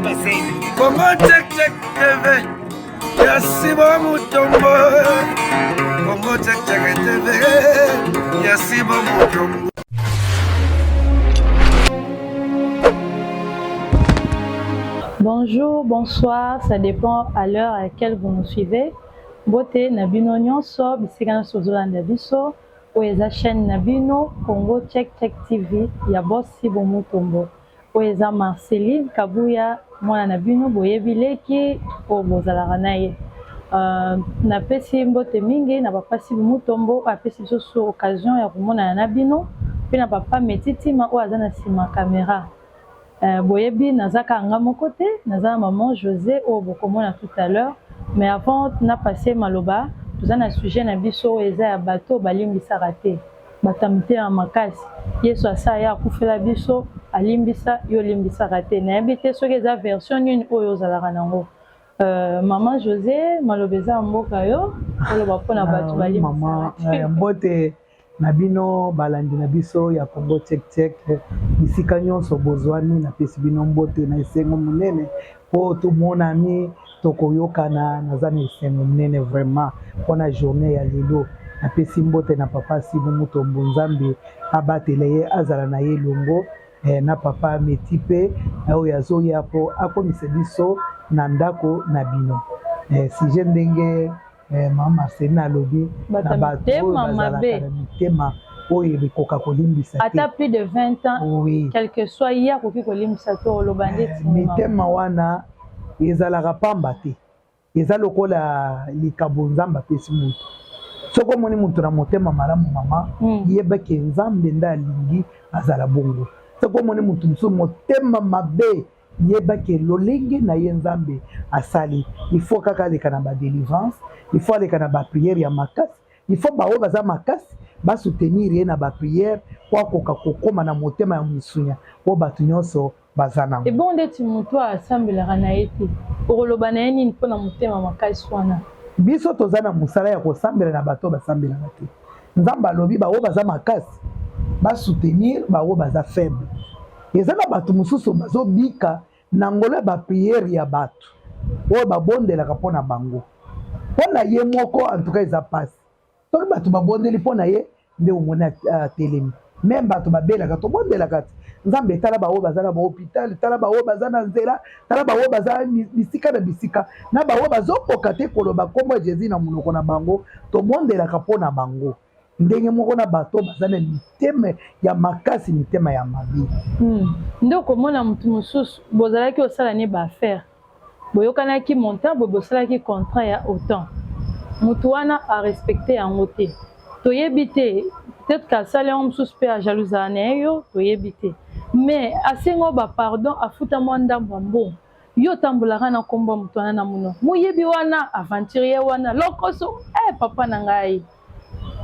Congo check check TV, Yasibo Mutombo. Congo check check TV, Yasibo Mutombo. Bonjour, bonsoir, ça dépend à l'heure à laquelle vous nous suivez. Beauté Nabino Nyonso, Bisigana Sozolanda Biso, Oeza chaîne Nabino, Congo Check Check TV, Yabossi Bomutombo, Oeza Marceline, Kabuya, Mwana Nabino, Boyebileki, Obozalaranaye. Na pesi mbote mingi, na papa si Bomutombo, a pesi sur occasion, ya Rumona Nabino, puis na papa Metiti, ma Oazana Sima caméra. Boyebi, nazaka ngamo côté, nazana maman José, Bokomona tout à l'heure. Mais avant, on a passé Maloba, nous avons un sujet na biso eza ya bateau balimbisa raté. Batamite en makasi. Yeso asa ya kufela biso alimbisa yo limbisa raté. Na habité so eza version une oyo zalaka nango. Maman José, malobeza mboka yo, oloba pona bateau balimbisa raté. Mbote nabino balandi na biso ya Congo Check Check bisika nyonso bozwani na pesi bino mbote na esengo munene po to monami tokoyokana nazana esengo munene vraiment pona journée ya lelo na pesi mbote na papa Sibu Mutombo Nzambe abatele ye azala na ye longo na papa Metipe oyo yazoya po akomise biso na ndako na bino si ndenge Mama Sena lobi na bateau bazalaka mitema oyo bikoka kolimbisa te ata plus de 20 ans oui. Quel que soit ya koki kolimbisa to lobandeti mitema wana ezalaka pamba te eza lokola likabo Nzambe apesi mutu soko moni mutu na motema malamu mama yebake Nzambe nda alingi azala bongo soko moni mutu mosusu motema mabe yebake lolenge na ye Nzambe asali il faut kaka leka na ba délivrance il faut leka na ba prière ya makasi il faut bawo baza makasi ba soutenir ye na ba prière kwa koka kokoma na motema ya misunya po batu nyonso bazana et bon ndeti mutu asambelaka na ye te okoloba na ye nini mpo na motema makasi wana biso toza na mosala ya kosambela na bato basambelaka te Nzambe alobi bawo baza makasi ba soutenir bawo baza faible eza na bato mosusu bazobika na ngolo ba prière ya bato oyo babondelaka mpona bango mpona ye moko en tout cas eza pasi soki bato babondeli mpona ye nde omoni atelemi meme bato babelaka tobondelaka te Nzambe tala baoyo baza na bahôpital tala baoyo baza na nzela tala baoyo baza bisika na bisika na baoyo bazokoka te koloba kombo ya Jésus na monoko na bango tobondelaka mpona bango ndenge moko na bato baza na mitema ya makasi mitema ya mabe nde okomona mutu mosusu bozalaki osala ne baaffaire boyokanaki montant bosalaki contrat ya autant mutu wana arespecte yango te toyebi te peut-être kasala yango mosusu mpe ajalusaka na ye yo toyebi te mais asengo bapardon afuta mwa ndambo mbongo yo otambolaka na kombo mutu wana na monoko moyebi wana aventurier wana lokoso papa na ngai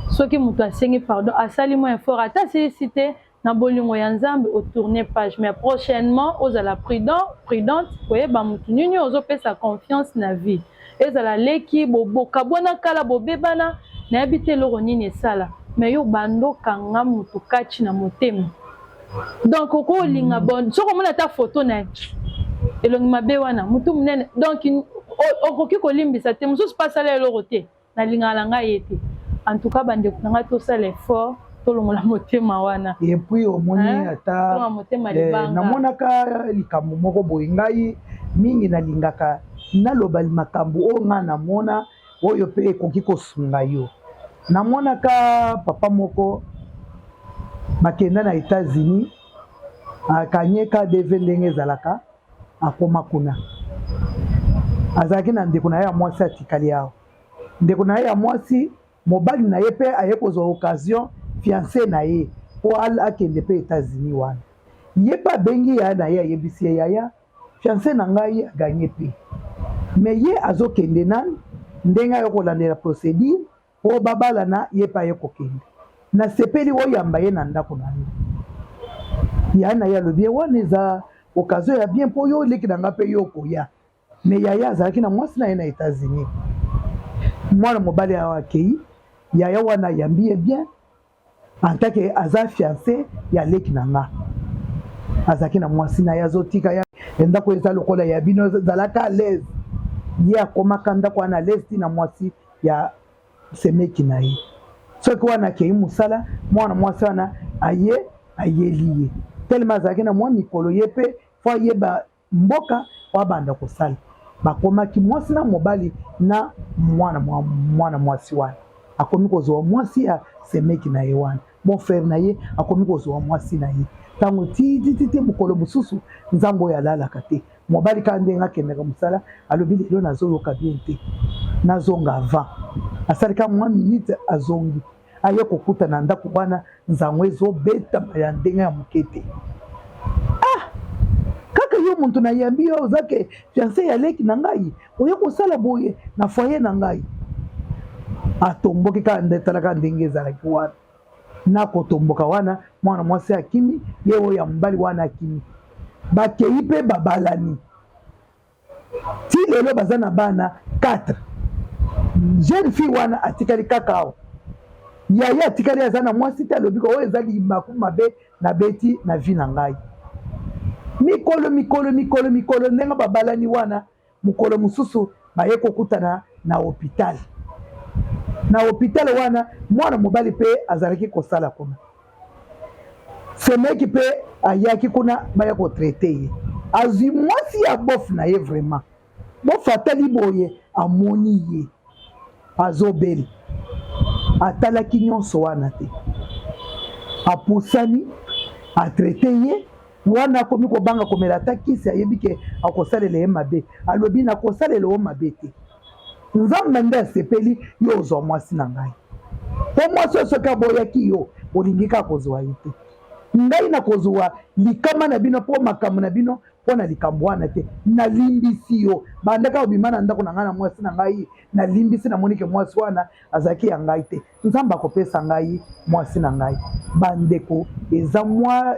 soki mutu asengi pardon asali mwa effort ata silisi te na bolingo ya Nzambe tourner page mais prochainement ozala prudente koyeba mutu nini ozopesa confiance na vie ezala leki boboka bona kala bobebana nayebi te eloko nini esala mais yo bandokanga mutu kati na motema donc okolinga bon soko omona ata photo na elongi mabe wana mutu munene donc okoki kolimbisa te mosusu mpe asala eloko te nalingaka na ngai ye te en tout cas bandeko na ngai tosala effort tolongola motema wana et puis omoni ata namonaka likambo moko boye ngai mingi nalingaka naloba makambo oyo ngai namona oyo mpe ekoki kosunga yo namonaka papa moko bakenda na États-Unis akanyeka deve ndenge ezalaka akoma kuna azalaki na ndeko na ye ya mwasi atikali awa ndeko na ye ya mwasi mobali na ye mpe aye kozwa occasion fiancé na ye po akende mpe États-Unis wana ye mpe abengi ya na ye ayebisi ye yaya fiancé na ngai aganye mpe mais ye azokende nani ndenge aye kolandela procédure po babalana ye mpe aye kokende nasepeli oyamba ye na ndako na ye ya na ye alobi wana eza occasion ya bien mpo yo oleki na nga mpe yo koya mais yaya azalaki na mwasi na ye na États-Unis mwana mobali awa akei yaya wana ayambi ye bien en tant que aza fiancé ya leki na nga azalaki na mwasi na ye azotika ya ndako eza lokola ya bino zalaka à l'aise ye akomaka ndako wana à l'aise tina mwasi ya semeki na ye soki wana akei mosala mwana mwasi wana ayeli ye telema azalaki na mwa mikolo ye mpe fo ayeba mboka po abanda kosala bakomaki mwasi na mobali na mwana mwasi wana akomi kozwa mwasi ya semeki na ye wana mon frère na ye akomi kozwa mwasi na ye ntango tititi mokolo mosusu nzambe oyo alalaka te mobali kaka ndenge akendaka mosala alobi lelo nazoyoka bien te nazonga avant asalika mwa minute azongi aye kokuta na ndako wana nzango ezobetama ya ndenge ya moke te kaka yo muntu nayambi yo ozake fiancé ya leki na ngai oye kosala boye na foyer na ngai atomboki kaka ndetalaka ndenge ezalaki wana na kotomboka wana mwana mwasi akimi ye oyo ya mobali wana akimi bakei mpe babalani ti lelo baza na bana 4 jeune fille wana atikali kaka awa yaya atikali aza na mwasi te alobi oyo eza limaku mabe na beti na vi na ngai mikolo ndenge babalani wana mokolo mosusu baye kokutana na hôpital wana mwana mobali mpe azalaki kosala kuna semeki mpe ayaki kuna baya kotraite ye azwi mwasi ya bof na ye vraiment bof atali boye amoni ye azobeli atalaki nyonso wana te apusani atraite ye wana akomi kobanga komela ata kisi ayebi ke akosalela ye mabe alobi nakosalela yo mabe te nzambe nde asepeli yo ozwa mwasi na ngai po mwasi oyo soki aboyaki yo olingi kaka kozwa ye te ngai nakozwa likama na bino mpo makambo na bino mpo na likambo wana te nalimbisi yo bandaka obima na ndako na ngai na mwasi na ngai nalimbisi namonike mwasi wana azalaki ya ngai te nzambe akopesa ngai mwasi na ngai bandeko eza mwa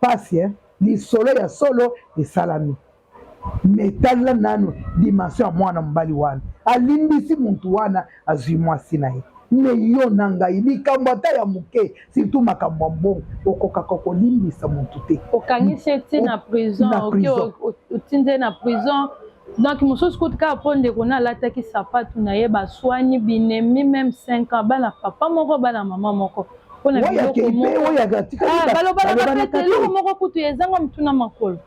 pasi lisolo ya solo esalami metala nano dimension ya mwana mobali wana alimbisi muntu wana azwi mwasi na ye me yo na ngai likambo ata ya moke surtout makambo ya mbongo okokaka kolimbisa muntu te okangisi eti na prison otindi na prison donc mosusu kutu kaka mpo ndeko na alataki sapatu na ye baswani binemi meme 5 ans bana papa moko bana mama moko mpona balobana pe eloko moko kutu ezanga motuna makolo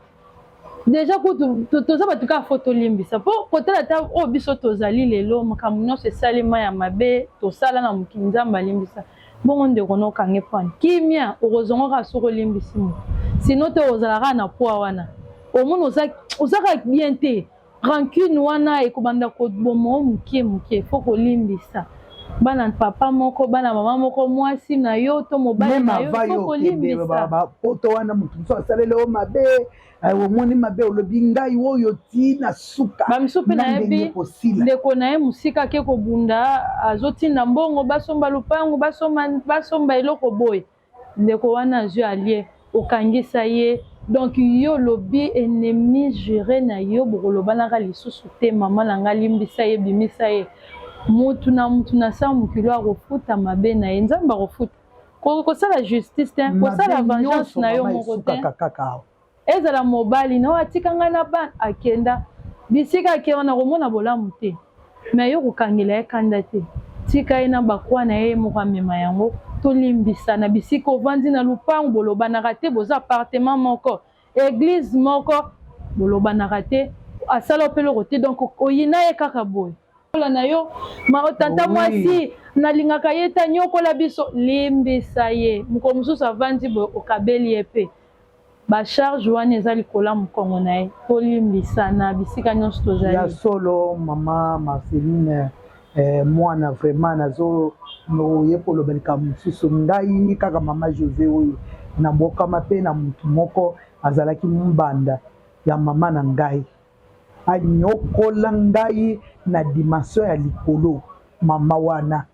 deja kutu toza bato kaka fo tolimbisa mpo kotala ata oyo biso tozali lelo makambo nyonso esalema ya mabe tosala na mokili nzambe alimbisa bongo ndeko na okange pani kimia okozongo kaka soki olimbisi moto sino te ozalaka na poa wana omoni ozaka bien te rancune wana ekobanda koboma moke fo kolimbisa bana papa moko bana mama moko mwasi na yo to mobali na yo fo kolimbisa poto wana motu mosu asaleli o mabe omoni mabe olobi ngai oyo ti na suka bamisu mpe nayebi ndeko na ye mosika ake kobunda azotinda mbongo basomba lupango basomba eloko boye ndeko wana azwi alie okangisa ye donc yo lobi ennemi juré na yo bokolobanaka lisusu te mama na ngai limbisa ye bimisa ye mutu na sa mokilo akofuta mabe na ye nzambe akofuta kosala justice te kosala vengeance na yo moko te ezala mobali na oyo atika ngai na bana akenda bisika akenda na komona bolamu te me yo kokangela ye kanda te tika ye na bakwa na ye moko amema yango tolimbisana bisika ovandi na lupango bolobanaka te boza appartement moko église moko bolobanaka te asala mpe eloko te donc oyina ye kaka boye na yo tata mwasi nalingaka ye ta nyokola biso limbisa ye mokolo mosusu avandi boye okabeli ye mpe bacharge wana eza likola mokongo na ye tolimbisana bisika nyonso tozali ya solo mama Marceline mwana vraiment nazo oye koloba likambo mosusu ngai kaka mama José oyo nabokama mpe na motu moko azalaki mbanda ya mama na ngai anyokola ngai na dimension ya likolo mama wana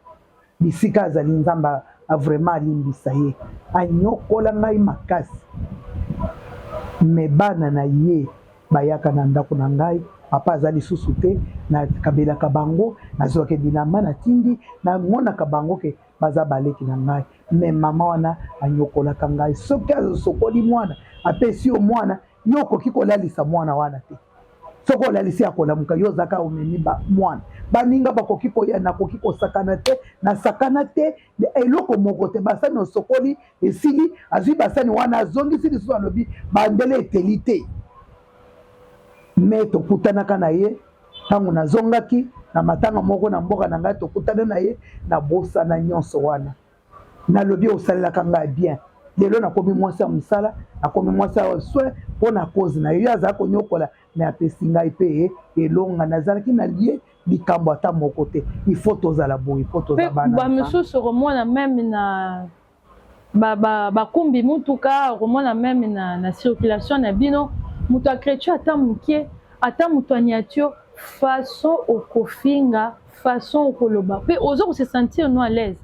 bisika azali nzambe vraiment alimbisa ye anyokola ngai makasi me bana na ye bayaka na ndako na ngai papa azali susu te na kabelaka bango nazwaka bilamba na tindi namonaka bango ke baza baleki na ngai me mama wana anyokolaka ngai soki azosokoli mwana apesi yo mwana yo okoki kolalisa mwana wana te soko olalisi akolamuka yo ozaka omemi mwana baninga bakoki koya nakoki kosakana te nasakana te eloko moko te basani osokoli esili azwi basani wana azongisi lisusu alobi bandele eteli te me tokutanaka na ye ntango nazongaki na matanga moko na mboka na ngai tokutana na ye na bosana nyonso wana nalobi osalelaka ngai bien lelo nakomi mwasi ya mosala nakomi mwasi ya soin mpo na cause na ye azala konyokola me apesi ngai mpe elonga nazalaki na lie likambo ata moko te ifo tozala boye mpo toza bana bamisusu komona meme na bakumbi mutuka komona meme na circulation na bino moto akretio ata mokie ata moto aniatio façon okofinga façon okoloba mpe oza kose sentir no à l'aise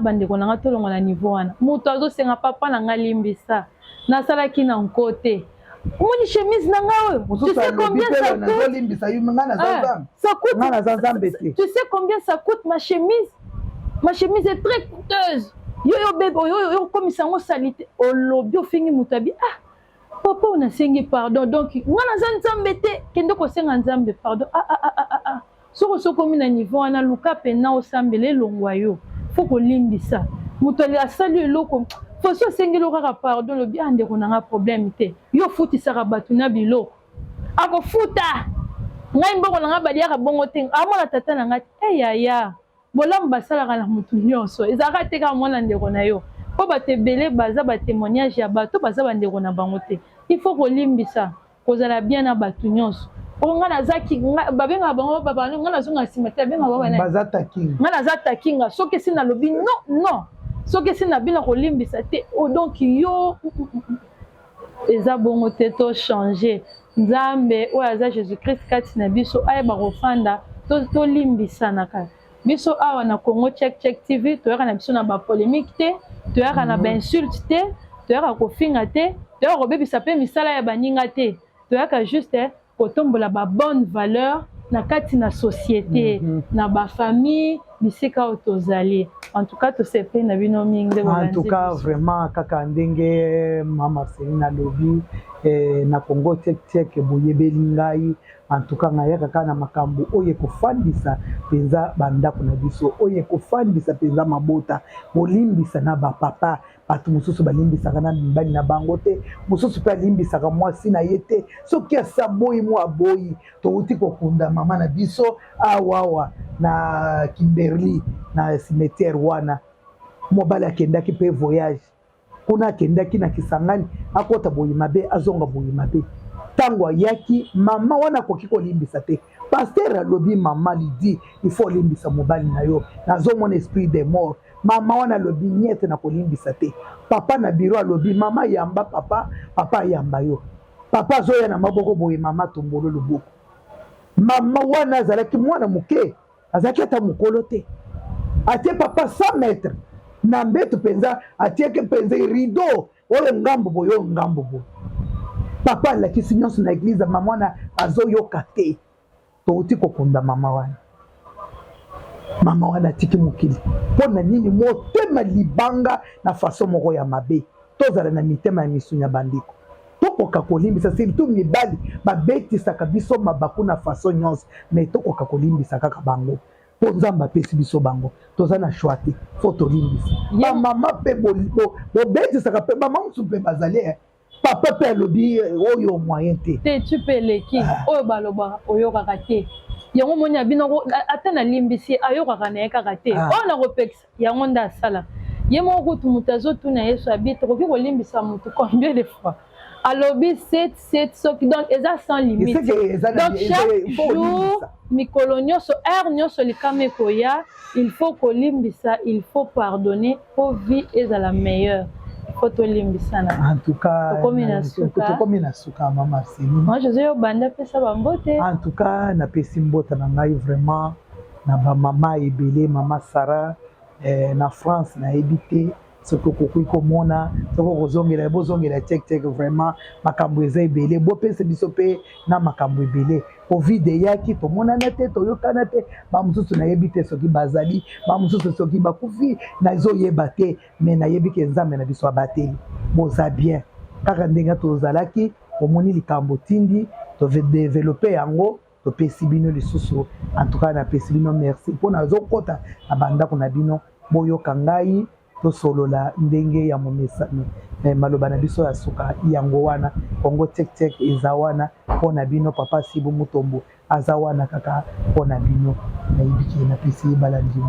bandeko na nga tolongo na niveau wana moto azosenga papa na nga limbisa nasalaki na nkote omoni chemise na nga oyo tu sais combien ça coûte tu sais combien ça coûte ma chemise est très coûteuse yo bebe yo komisa ngo salite olobi ofingi moto abi papa onasengi pardon donc nga naza nzambe te kende kosenga nzambe pardon soko sokomi na niveau wana luka pena osambela elongwa yo fo kolimbisa moto asali eloko fosi osengeli kaka pardon lobi ndeko na nga problème te yo futisaka bato na biloko akofuta ngai mbongo na nga baliaka bongo te amona tata na nga yaya bolamu basalaka na motu nyonso ezalaka te kaka mwana ndeko na yo mpo bato ebele baza batémoignage ya bato baza bandeko na bango te il faut kolimbisa kozala bien na bato nyonso nga nazaki babengaka bango babano nga nazonga nsima te nga naza takinga soki esi nalobi non soki esi nabina kolimbisa te donc yo eza bongo te tochange nzambe oyo aza jésus christ kati na biso ayeba kofanda tolimbisanaka biso awa na Congo Check TV toyaka na biso na bapolémique te toyaka na bainsulte te toyaka kofinga te toyaka kobebisa mpe misala ya baninga te toyaka juste kotombola babonne valeur na kati na société na bafamille bisika oyo tozali en tout cas tosepe na bino mingi en tout cas vraiment kaka ndenge mama Céline alobi na Congo Check boyebeli ngai en tout cas ngaya kaka na makambo oyo ekofandisa penza bandako na biso oyo ekofandisa penza mabota bolimbisa na bapapa bato mosusu balimbisaka na mibali na bango te mosusu mpe alimbisaka mwasi na ye te soki asa boyi mo aboyi touti kokunda mama na biso awawa na Kimberly na cimetière wana mobali akendaki mpe voyage kuna akendaki na Kisangani akota boyi mabe azonga boyi mabe tango ayaki mama wana akoki kolimbisa te paster alobi mama lidi il faut limbisa mobali na yo nazomona esprit de mort mama wana alobi nyete na kolimbisa te papa na biro alobi mama yamba papa yamba yo papa azoya na maboko boye mama tombolo loboko mama wana azalaki mwana moke azalaki ata mokolo te atie papa 100 mètres na mbeto penza atieke penza rideau oyo ngambo boyo ngambo boyo papa alakisi nyonso na eglize mama wana azoyoka te touti kokunda mama wana atiki mokili mpo na nini motema libanga na faso moko ya mabe tozala na mitema ya misuni ya bandiko tokoka kolimbisa surtout mibali babetisaka biso mabaku na faso nyonso me tokoka kolimbisa kaka bango mpo nzambe apesi biso bango toza na shwa te fo tolimbisa bamama mpe bobetisaka mpe bama mosusu mpe bazali papa mpe alobi oyo moyen te tu mpe eleki oyo balobaka oyokaka te yango moni abino ata nalimbisi ayokaka na ye kaka te oyo nakopekisa yango nde asala ye moko kutu moto azotuna yesu abi tokoki kolimbisa motu combien de fois alobi 7 soki donc eza sans limite donc chaque jour mikolo nyonso heure nyonso likama ekoya il faut kolimbisa il faut pardonner po vie ezala meilleure faut tolimbisana en tout cas tokomi na suka mama Céline moi José yo banda pesa bambote en tout cas napesi mbota na ngai vraiment na bamama ebele mama Sarah na France nayebi te soki okoki komona soki okozongela bozongela Check vraiment makambo eza ebele bopesa biso mpe na makambo ebele covid eyaki tomonana te toyokana te bamosusu nayebi te soki bazali bamosusu soki bakufi nazoyeba te me nayebi ke nzambe na biso abateli boza bien kaka ndenge tozalaki omoni likambo tindi tovedéveloppe yango topesi bino lisusu. En tout cas napesi bino merci mpona azokɔta na bandako na bino boyoka ngai tosolola ndenge ya momesano maloba na biso ya suka yango wana Congo Tek eza wana mpona bino. Papa Sibo Mutombo aza wana kaka mpona bino. nayebiki napesi balandi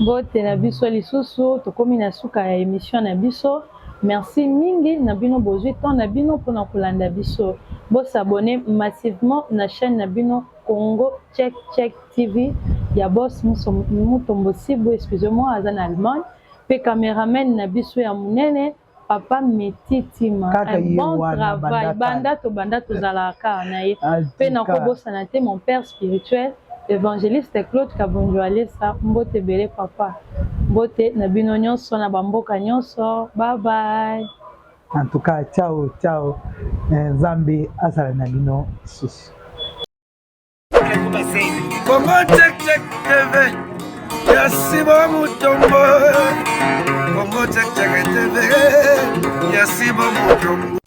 mbote na biso lisusu tokomi na suka ya émission na biso. Merci mingi na bino bozwi temps na bino mpona kolanda biso. Bosabone massivement na chaîne na bino Congo Check TV ya boss Mutombo Sibo, excusez-moi, aza na Allemagne. Pe cameraman na biso ya munene Papa Metitima. Un bon travail. Banda tozalaka na ye. Pe na kobosana te mon père spirituel évangéliste Claude Kabonjoalesa. Mbote bele papa. Mbote na bino nyonso na bamboka nyonso. Bye bye. En tout cas, ciao. Nzambe azala na bino susu. Congo Check TV. Yasibo Mutombo. Congo Check TV. Yasibo Mutombo.